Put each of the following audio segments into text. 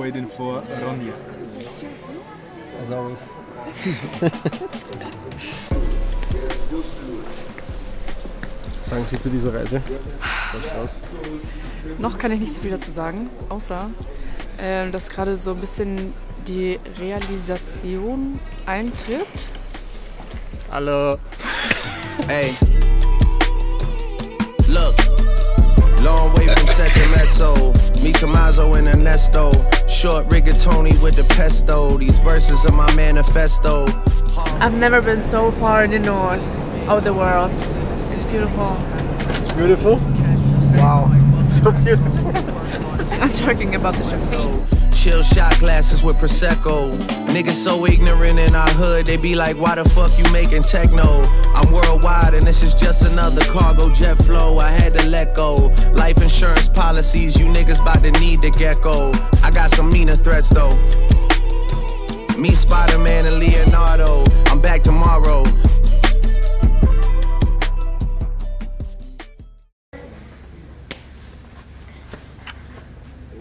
waiting for Ronja. As always. Sagen Sie zu dieser Reise? Noch kann ich nicht so viel dazu sagen, außer dass gerade so ein bisschen die Realisation eintritt. Hallo. Hey. Look. Long way from Sentimental. Me Tommaso and Ernesto. Short rigatoni with the pesto. These verses are my manifesto. I've never been so far in the north of the world. It's beautiful. It's beautiful? Wow. It's so beautiful. I'm talking about the champagne. Chill shot glasses with Prosecco. Niggas so ignorant in our hood, they be like, why the fuck you making techno? I'm worldwide and this is just another cargo jet flow. I had to let go. Life insurance policies, you niggas about to need the gecko. I got some meaner threats though. Me, Spider-Man and Leonardo. I'm back tomorrow.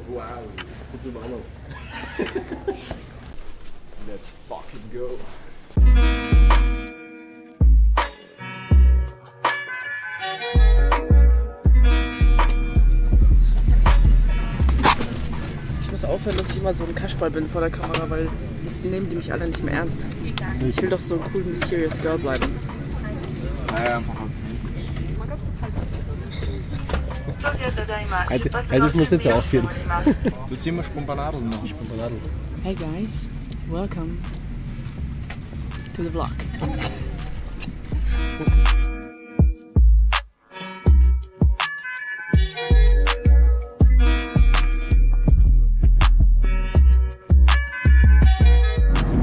Wow. Let's fucking go. Ich muss aufhören, dass ich immer so ein Kasperl bin vor der Kamera, weil sonst nehmen die mich alle nicht mehr ernst. Ich will doch so ein cool, mysterious Girl bleiben. Sei einfach okay. Also ich muss jetzt aufhören. Du ziehst mal Spompanadeln noch. Hey guys, welcome to the vlog.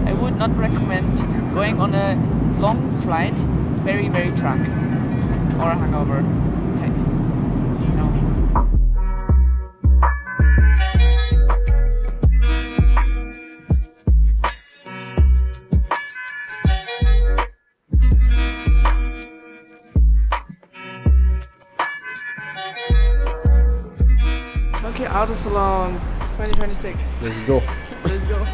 I would not recommend going on a long flight very, very drunk or hungover. Okay. No. Tokyo Auto Salon 2026. Let's go. Let's go.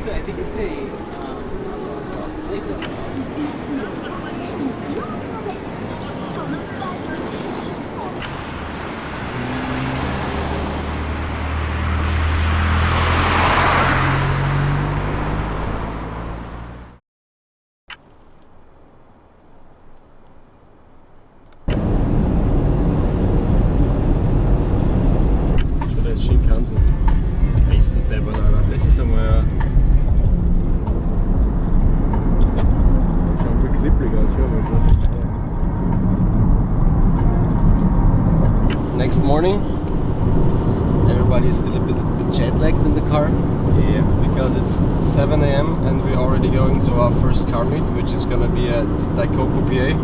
I think it's a Shinkansen. Bist du deppert, Alter. Das ist einmal schon viel kribbelig aus, Next morning, everybody is still a bit jet lagged in the car. Yeah. Because it's 7 a.m. and we're already going to our first car meet, which is gonna be at Daikoku, PA.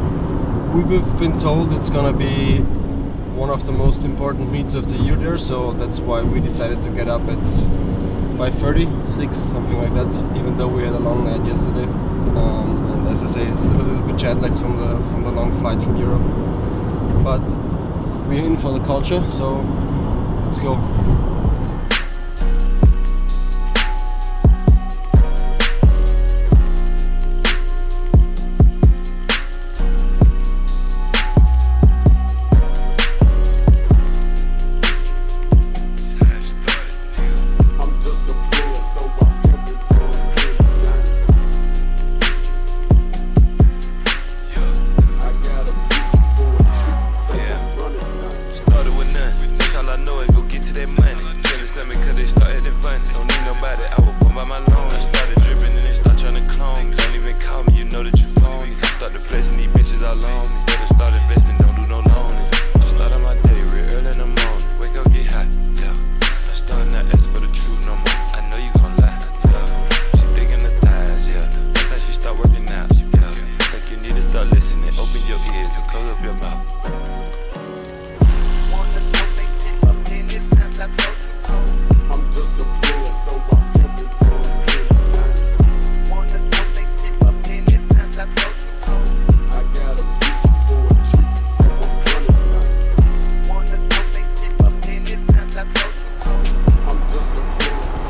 We've been told it's gonna be one of the most important meets of the year there, so that's why we decided to get up at 5:30, 6, something like that, even though we had a long night yesterday. And as I say, it's still a little bit jet lagged from the long flight from Europe. But we're in for the culture, so let's go. start listening. Open your ears and close up your mouth. I'm just a player, so I can't be I got a piece for a treat, so I'm running lines. I'm just a player, so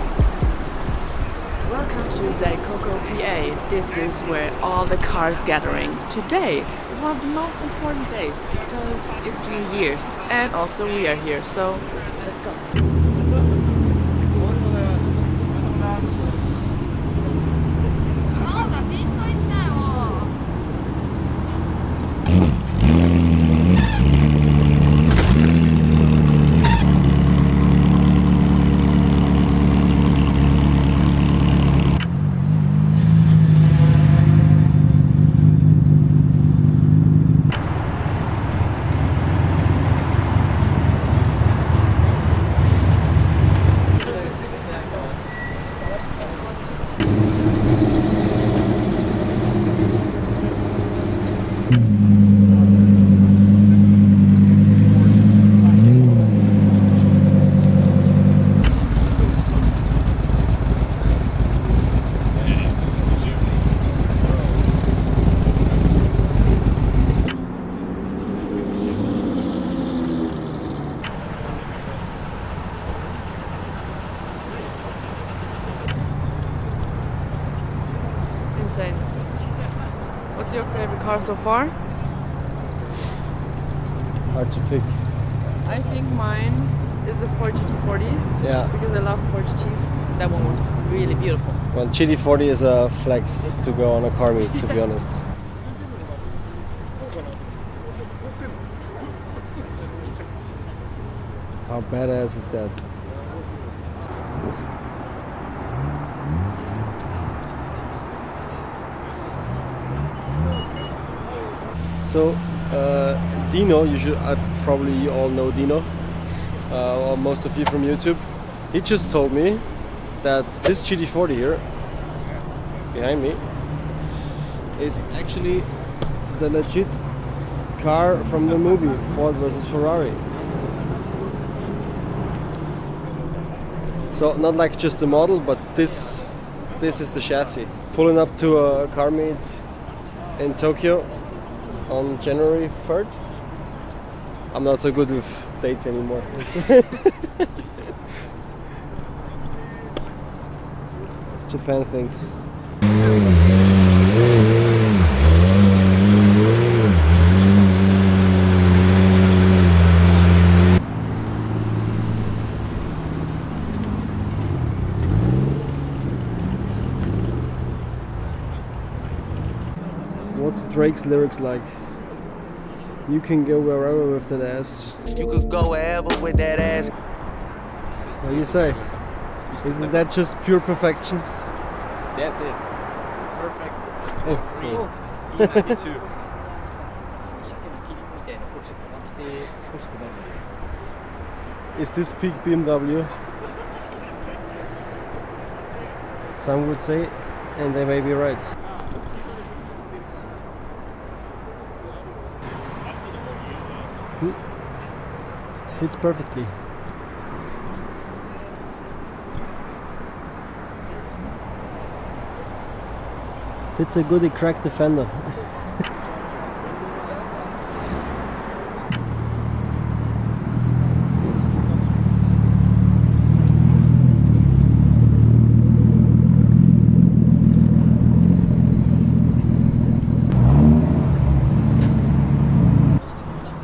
Welcome to Daikoko, PA. This is where all the cars gathering. Today is one of the most important days because it's New Year's and also we are here. So let's go. Insane. What's your favorite car so far? Hard to pick. I think mine is a Ford GT40 Yeah. because I love Ford GTs. That one was really beautiful. Well, GT40 is a flex to go on a car meet, to be honest. How badass is that? So, Dino, probably you all know Dino, or most of you from YouTube. He just told me that this GT40 here, behind me, is actually the legit car from the movie Ford versus Ferrari. So not like just the model, but this is the chassis. Pulling up to a car meet in Tokyo on January 3rd. I'm not so good with dates anymore. Japan things. What's Drake's lyrics like? You can go wherever with that ass. You could go wherever with that ass. What do you say? Isn't that just pure perfection? That's it. Perfect. Oh, E92. Is this peak BMW? Some would say, and they may be right. Fits perfectly. Fits a goodie cracked Defender.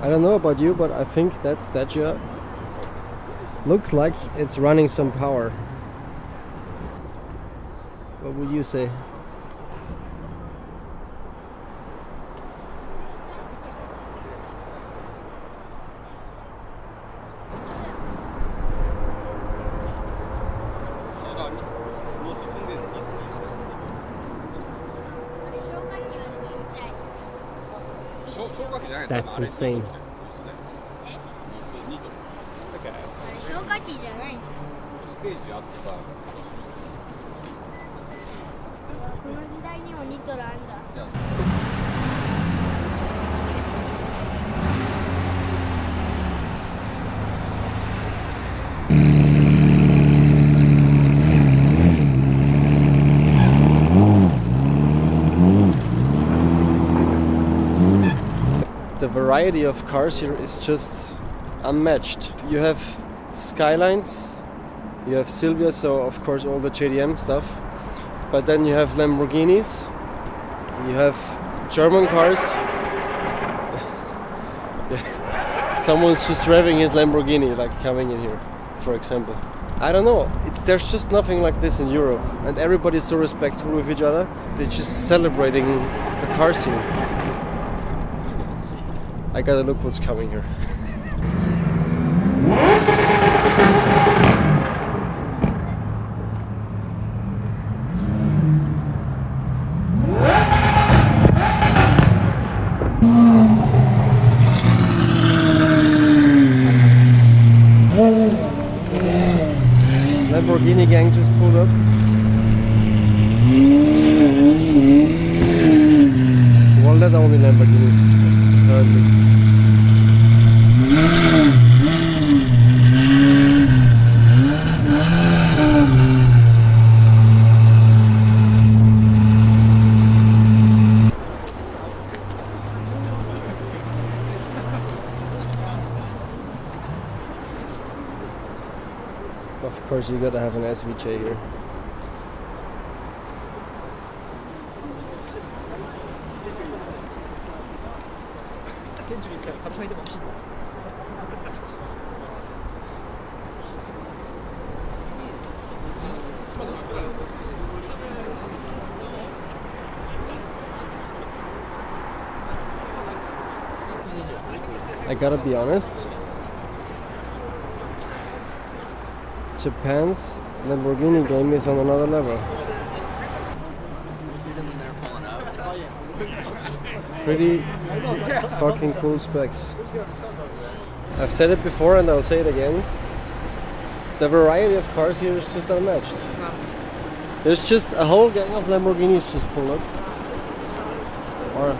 I don't know about you, but I think that statue looks like it's running some power. What would you say? That's insane. 消火器じゃないの。ステージあってさ、この時代にもニトロあんだ。The variety of cars here is just unmatched. You have Skylines, you have Silvia, so of course all the JDM stuff, but then you have Lamborghinis, you have German cars. Someone's just revving his Lamborghini, like coming in here, for example. I don't know, there's just nothing like this in Europe, and everybody's so respectful with each other. They're just celebrating the car scene. I gotta look what's coming here. Lamborghini gang just pulled up. Well, not only Lamborghinis currently. Of course, you gotta have an SVJ here. I gotta be honest, Japan's Lamborghini game is on another level. Pretty fucking cool specs. I've said it before and I'll say it again. The variety of cars here is just unmatched. It's nuts. There's just a whole gang of Lamborghinis just pulled up. Or,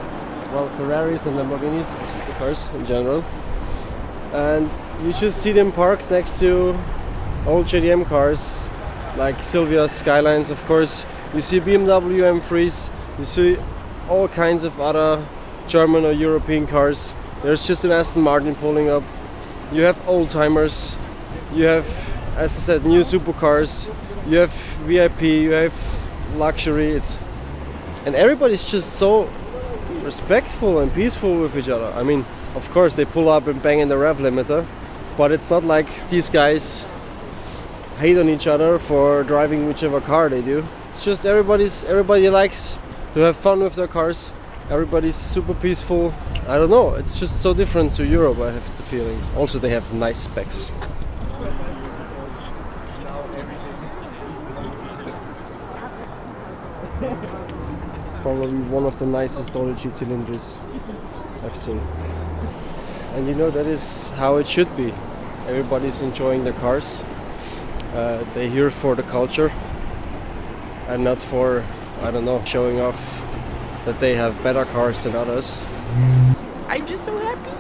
well, Ferraris and Lamborghinis, supercars in general. And you just see them parked next to old JDM cars like Silvia, Skylines, of course. You see BMW M3s, you see all kinds of other German or European cars. There's just an Aston Martin pulling up. You have old timers, you have, as I said, new supercars, you have VIP, you have luxury. And everybody's just so respectful and peaceful with each other. I mean, of course they pull up and bang in the rev limiter, but it's not like these guys hate on each other for driving whichever car they do. It's just everybody likes to have fun with their cars. Everybody's super peaceful. I don't know, it's just so different to Europe, I have the feeling. Also they have nice specs. Probably one of the nicest G cylinders I've seen. And you know, that is how it should be. Everybody's enjoying their cars. They're here for the culture and not for, I don't know, showing off that they have better cars than others. I'm just so happy.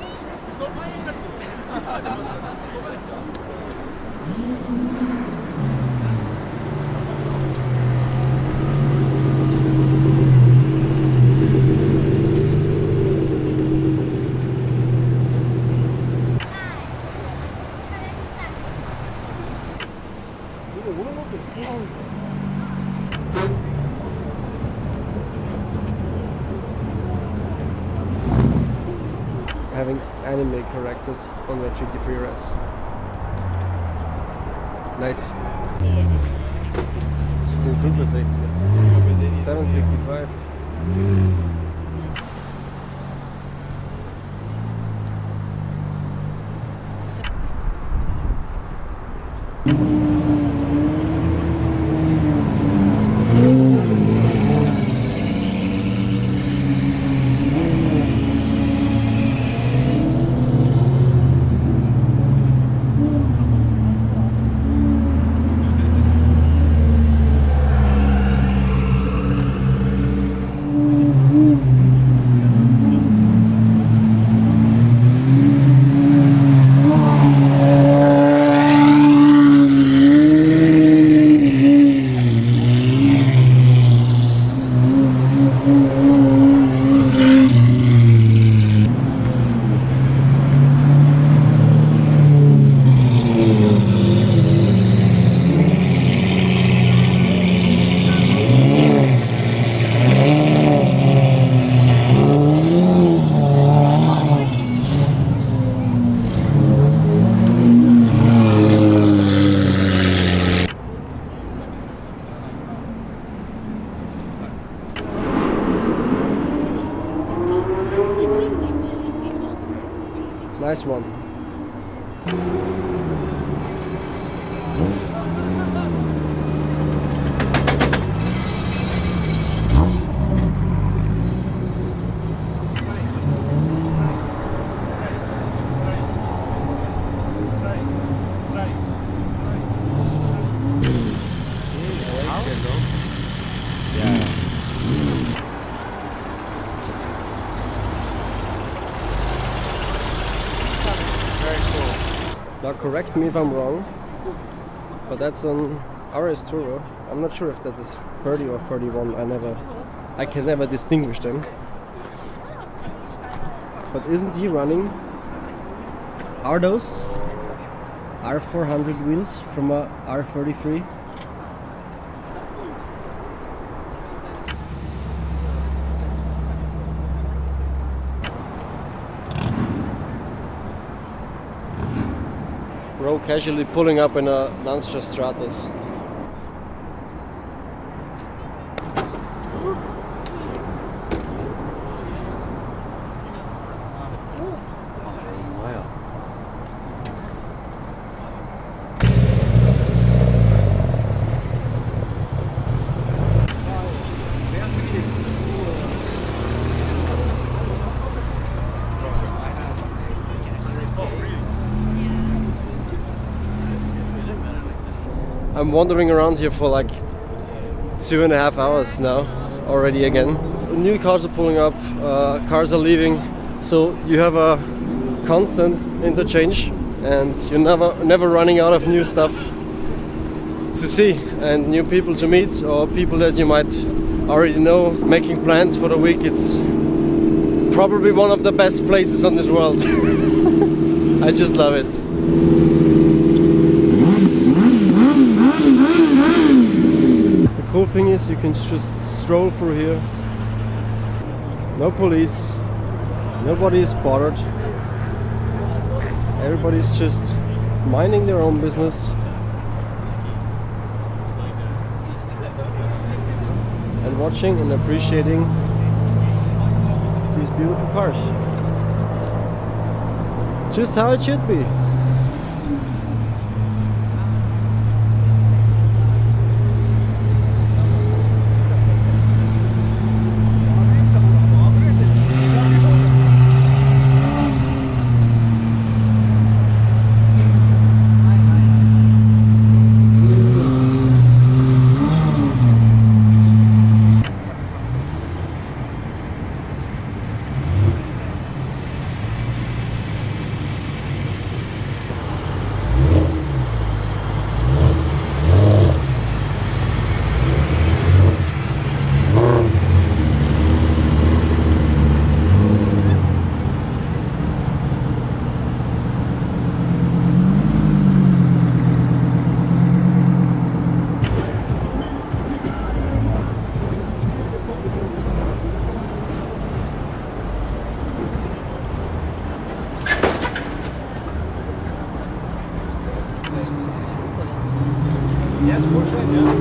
Having anime characters on the GT3 RS. Nice. 65. 765. Nice one. Now correct me if I'm wrong, but that's an RS Turbo. I'm not sure if that is 30 or 31. I can never distinguish them. But isn't he running? Are those R400 wheels from a R33? Bro casually pulling up in a Lancia Stratos. Wow. I'm wandering around here for like 2.5 hours now already again. New cars are pulling up, cars are leaving, so you have a constant interchange and you're never running out of new stuff to see and new people to meet or people that you might already know, making plans for the week. It's probably one of the best places on this world. I just love it. The cool thing is you can just stroll through here. No police, nobody is bothered. Everybody's just minding their own business and watching and appreciating these beautiful cars. Just how it should be. Yes, for sure, yeah.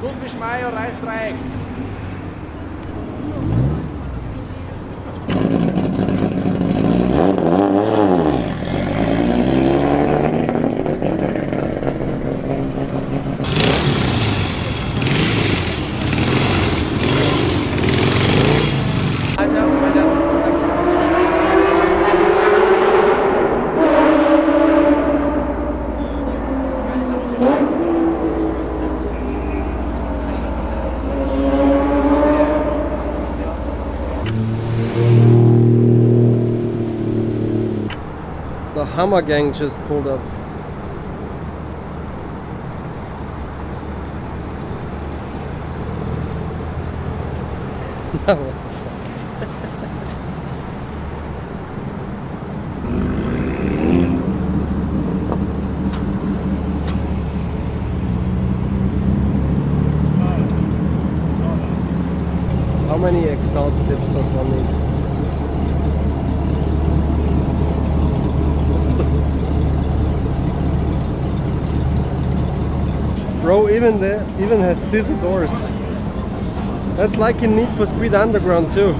Thunfisch Mayo, Reisdreieck. The Hammer Gang just pulled up. No. How many exhaust tips does one need? Bro, even has scissor doors. That's like in Need for Speed Underground too.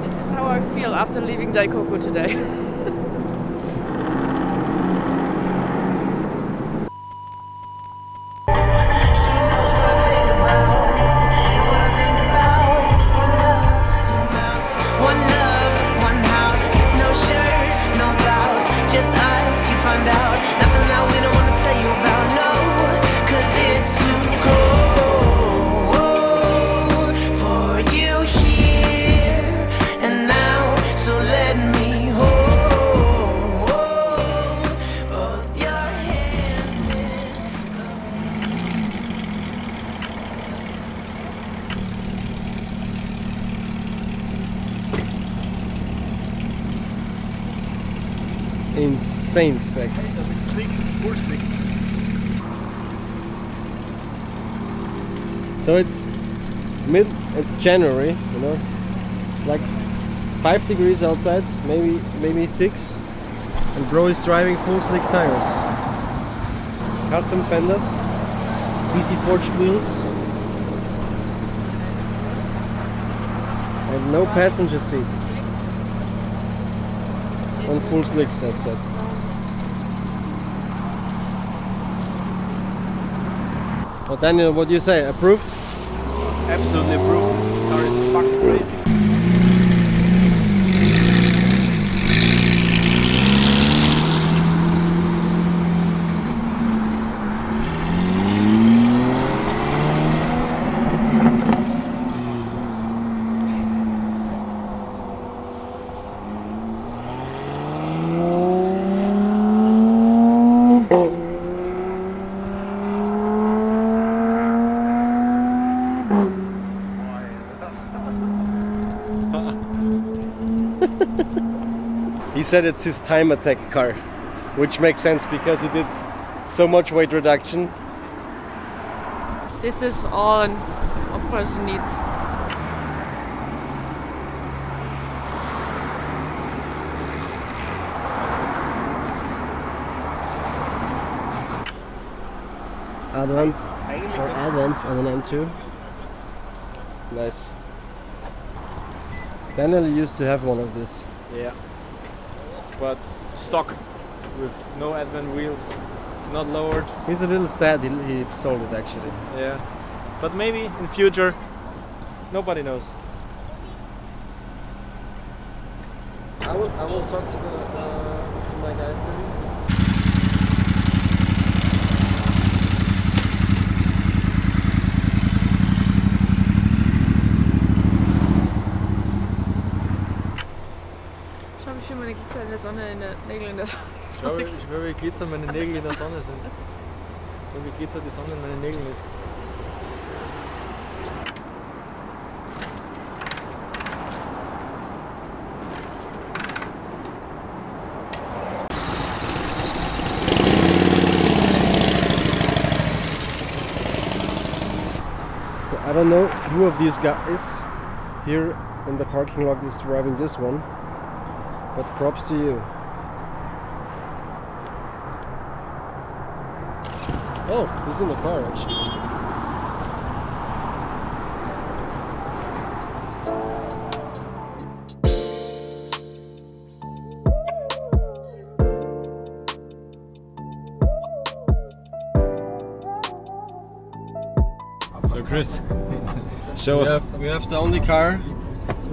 This is how I feel after leaving Daikoku today. One love, one house, no shirt, no blouse, just us, you find out. Nothing that we don't wanna tell you about, no, 'cause it's too cold for you here and now. So let me hold both your hands in. Insane spec. Full slicks. So it's January, you know, like 5 degrees outside, maybe 6, and bro is driving full slick tires, custom fenders, PC forged wheels, and no passenger seat, on full slicks as said. Well, Daniel, what do you say? Approved? Absolutely approved. This car is fucking crazy. He said it's his time attack car, which makes sense because he did so much weight reduction. This is all a person needs. Advance on an M2. Nice. Daniel used to have one of these. Yeah. But stock with no advent wheels, not lowered. He's a little sad he sold it actually. Yeah. But maybe in future, nobody knows. I will talk to my guys today. Ich habe meine Glitzer in der Sonne, in der Nägel in der Sonne. Ich glaube, wie Glitzer meine Nägel in der Sonne sind. Und wie Glitzer die Sonne in meinen Nägeln ist. So I don't know who of these guys here in the parking lot is driving this one, but props to you. Oh, he's in the car actually. So Chris, show us. We have the only car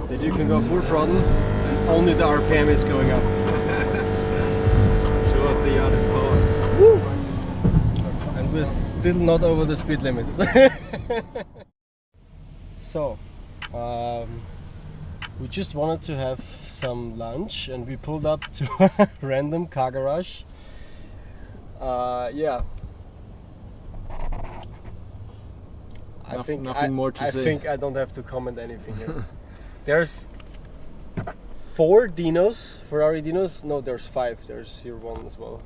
that you can go full throttle and only the RPM is going up. Show us the hardest power. Woo! And we're still not over the speed limit. So, we just wanted to have some lunch and we pulled up to a random car garage. Yeah. Nothing more to say. I think I don't have to comment anything here. There's 4 Dinos, Ferrari Dinos. No, there's 5. There's here one as well.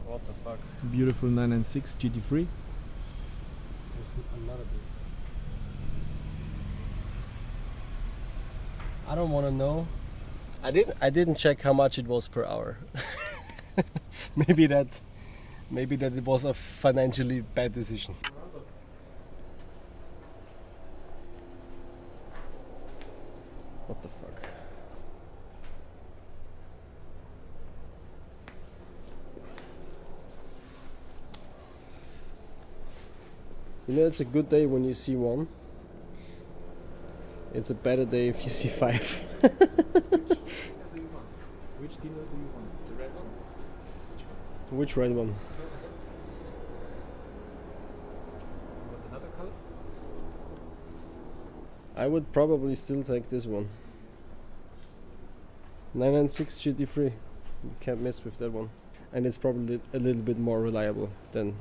What the fuck? Beautiful 996 GT3. I don't want to know. I didn't check how much it was per hour. maybe that it was a financially bad decision. What the fuck? You know, it's a good day when you see one. It's a better day if you see 5. Which Dino do you want? The red one? Which red one? You want another color? I would probably still take this one. 996 GT3. You can't mess with that one. And it's probably a little bit more reliable than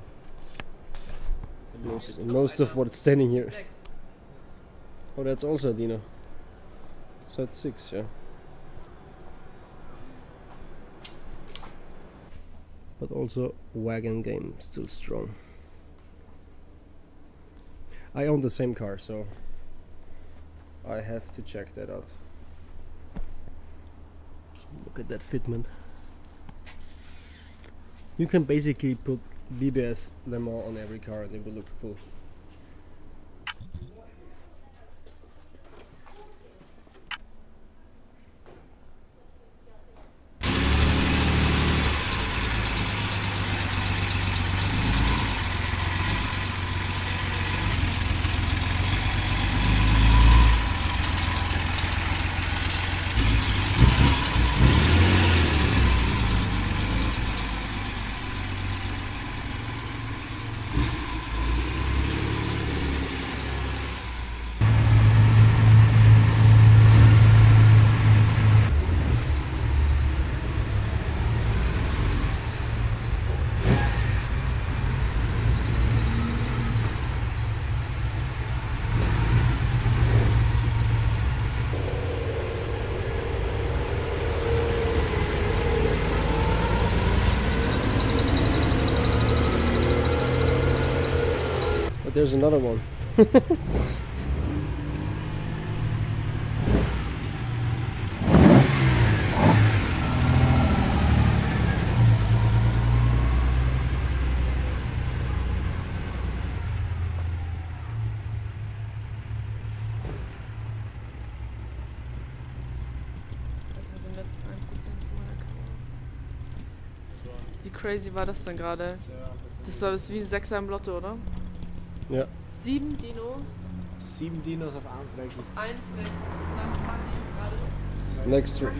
most of what's standing here. Oh, that's also a Dino. So it's 6, yeah. But also wagon game still strong. I own the same car, so I have to check that out. Look at that fitment. You can basically put BBS Le Mans on every car and it will look cool. There's another one. Wie crazy war das denn gerade? Das war wie ein 6er im Lotto, oder? Ja. 7 Dinos. 7 Dinos auf einem Fleck. Ein Fleck. Dann fand ich gerade. Next to it.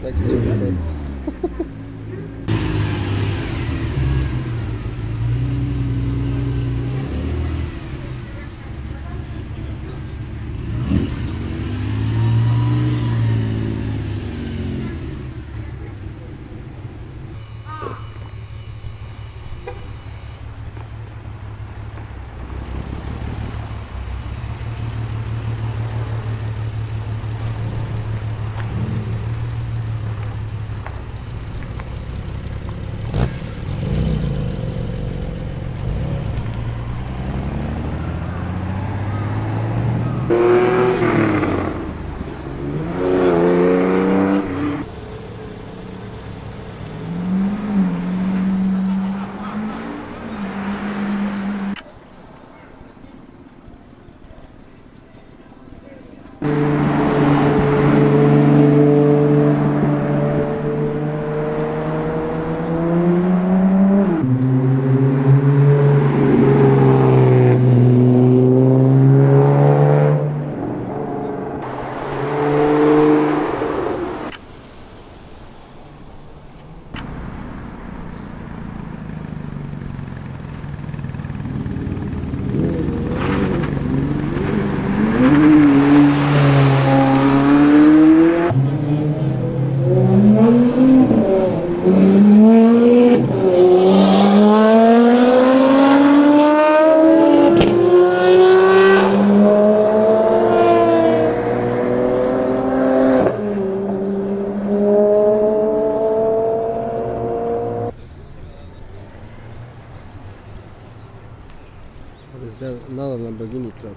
What is there? Another Lamborghini club.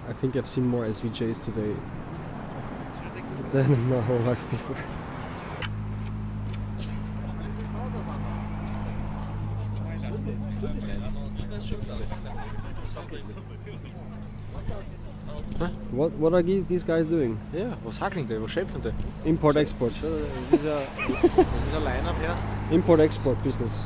I think I've seen more SVJs today than in my whole life before. What are these guys doing? Ja, hvor hackling det? Hvor schäpfen det? Import export. Det er line-up her. Import export business.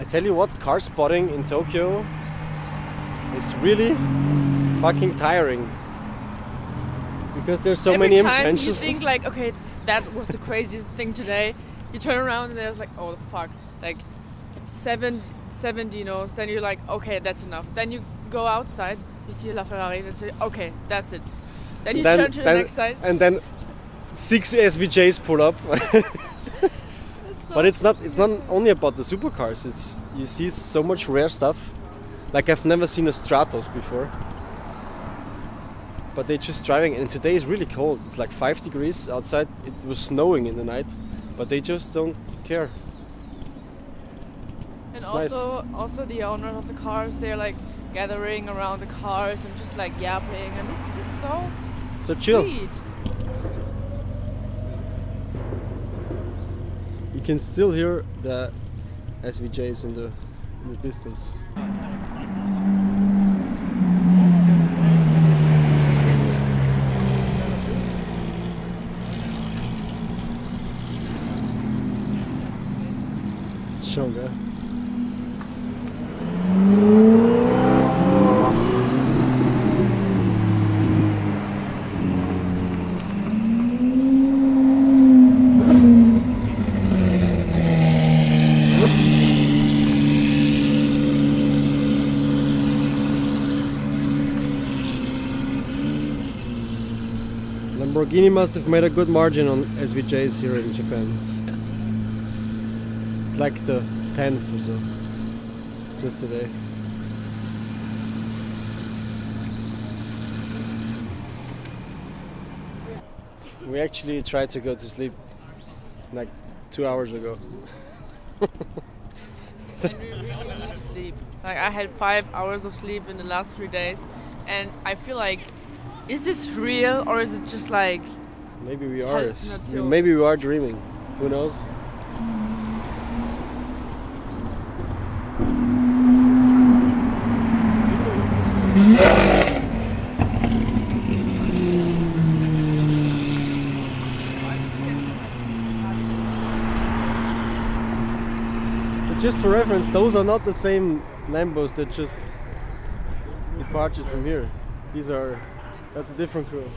Tell you what, car spotting in Tokyo is really fucking tiring because there's so many Every time you inventions. think like, okay, that was the craziest thing today. You turn around and there's like, oh fuck, like 70 knows. Then you're like, okay, that's enough. Then you go outside, you see a LaFerrari, and you say, okay, that's it. Then you turn to the next side. And then 6 SVJs pull up. But it's not only about the supercars. It's you see so much rare stuff. Like I've never seen a Stratos before. But they're just driving, and today is really cold. It's like 5 degrees outside. It was snowing in the night, but they just don't care. And It's also the owners of the cars, they're like gathering around the cars and just like yapping, and it's just so chill. sweet. You can still hear the SVJs in the distance. Stronger. Lamborghini must have made a good margin on SVJs here in Japan. It's like the 10th or so, just today. We actually tried to go to sleep like 2 hours ago. And we really need sleep. Like I had 5 hours of sleep in the last 3 days, and I feel like, is this real or is it just like? Maybe we are. Hallucination. Maybe we are dreaming. Who knows? But just for reference, those are not the same Lambos that just departed from here. That's a different crew.